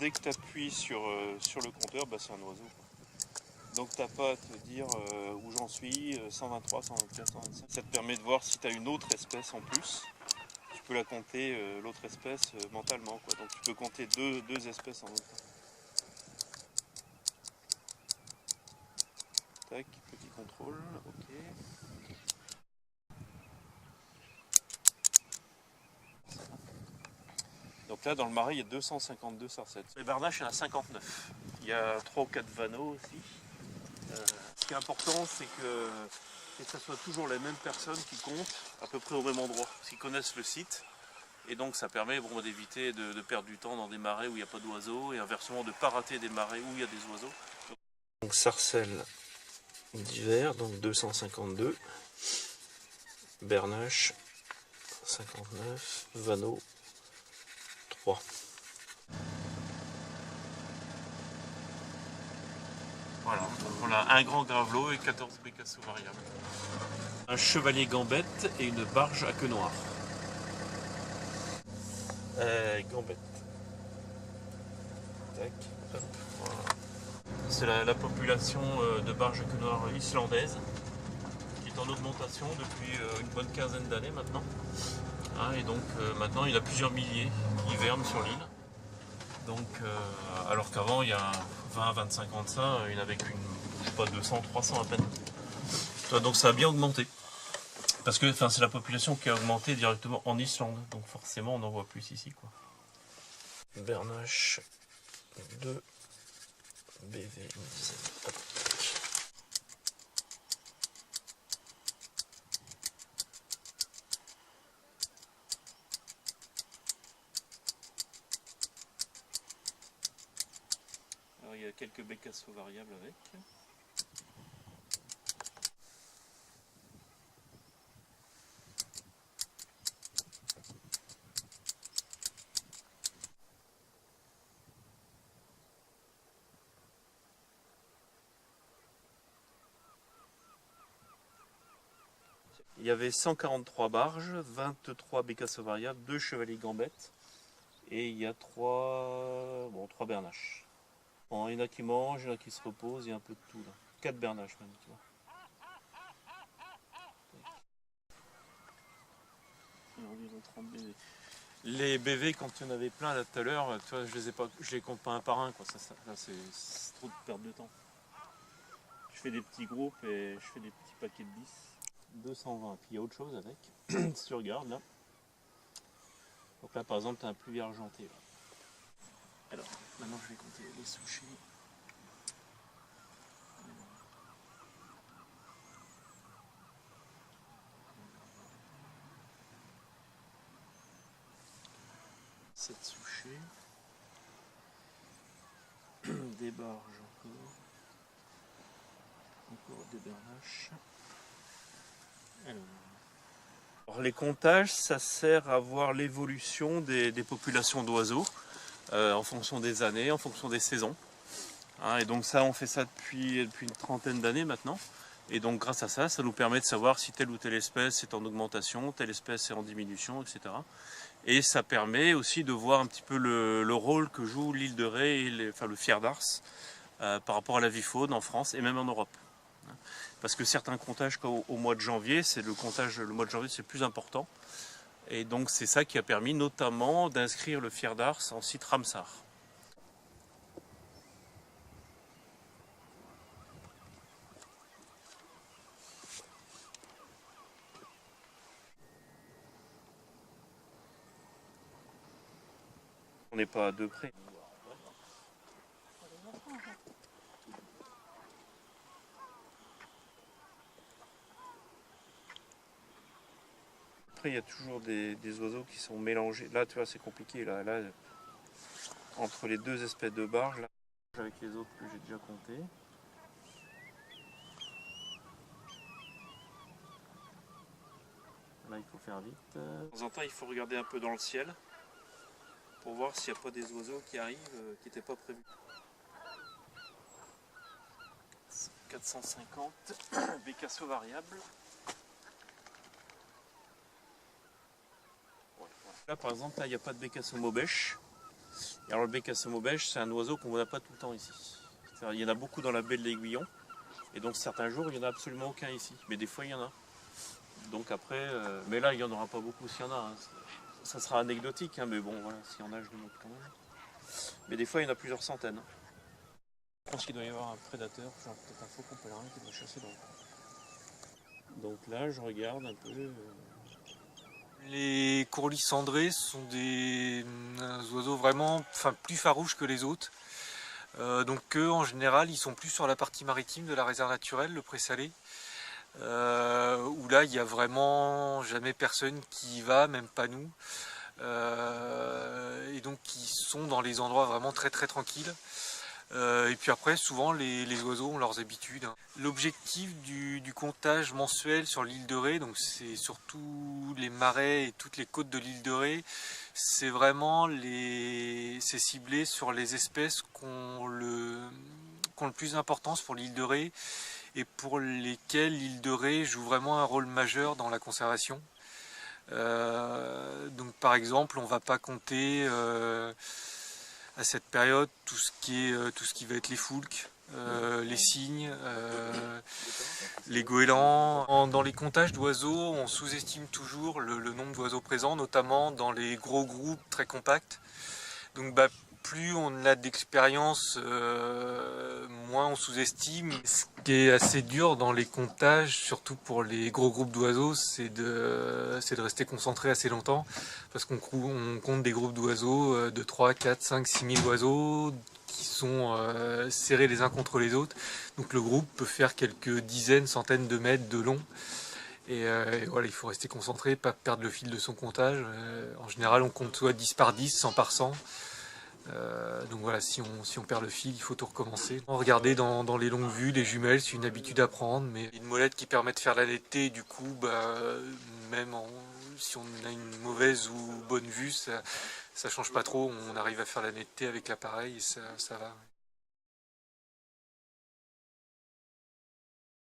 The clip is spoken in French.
dès que tu appuies sur le compteur, bah, c'est un oiseau. Donc tu n'as pas à te dire où j'en suis, 123, 124, 125. Ça te permet de voir si tu as une autre espèce en plus. Tu peux la compter, l'autre espèce, mentalement, quoi. Donc tu peux compter deux espèces en même temps. Tac, petit contrôle, ok. Donc là, dans le marais, il y a 252 sarcelles. Les barnaches, il y en a 59. Il y a 3 ou 4 vanneaux aussi. Ce qui est important, c'est que ce soit toujours les mêmes personnes qui comptent à peu près au même endroit, qui connaissent le site. Et donc ça permet d'éviter de perdre du temps dans des marais où il n'y a pas d'oiseaux et inversement de ne pas rater des marais où il y a des oiseaux. Donc sarcelles d'hiver, donc 252. Bernache 59. Vanneau 3. Voilà, donc on a un grand gravelot et 14 bécassos variables. Un chevalier gambette et une barge à queue noire. Gambette. Tac, hop, voilà. C'est la population de barge à queue noire islandaise qui est en augmentation depuis une bonne quinzaine d'années maintenant. Hein, et donc maintenant il y a plusieurs milliers qui hivernent sur l'île. Donc, alors qu'avant, il y a 20-25 ans de ça, il n'y en avait qu'une, je sais pas, 200, 300 à peine. Donc ça a bien augmenté. Parce que c'est la population qui a augmenté directement en Islande. Donc forcément, on en voit plus ici, quoi. Bernache 2 BV 17. Alors il y a quelques bécassos variables avec. Il y avait 143 barges, 23 bécassos variables, 2 chevaliers gambettes et il y a 3 bernaches. Bon, il y en a qui mangent, il y en a qui se reposent, il y a un peu de tout là. 4 bernaches même, tu vois. Il y a environ 30 BV. Les BV, quand il y en avait plein là tout à l'heure, tu vois, je les compte pas un par un, quoi. Là, c'est trop de perte de temps. Je fais des petits groupes et je fais des petits paquets de 10. 220. Puis il y a autre chose avec. Si tu regardes là. Donc là par exemple tu as un pluvier argenté. Là. Alors maintenant je vais compter les souchés. Sept souchés. Des barges encore. Encore des bernaches. Alors les comptages, ça sert à voir l'évolution des populations d'oiseaux en fonction des années, en fonction des saisons. Hein, et donc ça, on fait ça depuis une trentaine d'années maintenant. Et donc grâce à ça, ça nous permet de savoir si telle ou telle espèce est en augmentation, telle espèce est en diminution, etc. Et ça permet aussi de voir un petit peu le rôle que joue l'île de Ré et le Fier d'Ars par rapport à la vie faune en France et même en Europe. Parce que certains comptages au mois de janvier, le mois de janvier c'est le plus important. Et donc c'est ça qui a permis notamment d'inscrire le Fier d'Ars en site Ramsar. On n'est pas à deux près. Après, il y a toujours des oiseaux qui sont mélangés. Là, tu vois, c'est compliqué. Là, entre les deux espèces de barges, là, avec les autres que j'ai déjà comptés. Là, il faut faire vite. De temps en temps, il faut regarder un peu dans le ciel pour voir s'il n'y a pas des oiseaux qui arrivent qui n'étaient pas prévus. 450 bécassos variables. Là par exemple, il n'y a pas de bécasso maubèche. Et alors le bécassemot beige, c'est un oiseau qu'on n'a pas tout le temps ici. Il y en a beaucoup dans la baie de l'Aiguillon, et donc certains jours il n'y en a absolument aucun ici, mais des fois il y en a. Donc après, mais là il n'y en aura pas beaucoup s'il y en a. Hein. Ça sera anecdotique, hein, mais bon voilà, s'il y en a je le montre quand même. Mais des fois il y en a plusieurs centaines. Je pense qu'il doit y avoir un prédateur, genre peut-être un faucon pèlerin qui doit chasser dans le coin. Donc là je regarde un peu. Les courlis cendrés sont des oiseaux vraiment plus farouches que les autres. Donc eux en général ils sont plus sur la partie maritime de la réserve naturelle, le Pré-Salé, où là il n'y a vraiment jamais personne qui y va, même pas nous. Et donc ils sont dans les endroits vraiment très très tranquilles. Et puis après, souvent, les oiseaux ont leurs habitudes. L'objectif du comptage mensuel sur l'île de Ré, donc c'est surtout les marais et toutes les côtes de l'île de Ré, c'est vraiment c'est ciblé sur les espèces qui ont le plus d'importance pour l'île de Ré et pour lesquelles l'île de Ré joue vraiment un rôle majeur dans la conservation. Donc par exemple, on ne va pas compter à cette période tout ce qui va être les foulques, les cygnes, les goélands. Dans les comptages d'oiseaux, on sous-estime toujours le nombre d'oiseaux présents, notamment dans les gros groupes très compacts. Donc plus on a d'expérience, moins on sous-estime. Ce qui est assez dur dans les comptages, surtout pour les gros groupes d'oiseaux, c'est de rester concentré assez longtemps, parce qu'on compte des groupes d'oiseaux de 3, 4, 5, 6 000 oiseaux qui sont serrés les uns contre les autres. Donc le groupe peut faire quelques dizaines, centaines de mètres de long. Et voilà, il faut rester concentré, pas perdre le fil de son comptage. En général, on compte soit 10 par 10, 100 par 100. Donc voilà, si on perd le fil, il faut tout recommencer. Regarder dans les longues vues, les jumelles, c'est une habitude à prendre, mais une molette qui permet de faire la netteté, du coup, même si on a une mauvaise ou bonne vue, ça change pas trop, on arrive à faire la netteté avec l'appareil et ça va.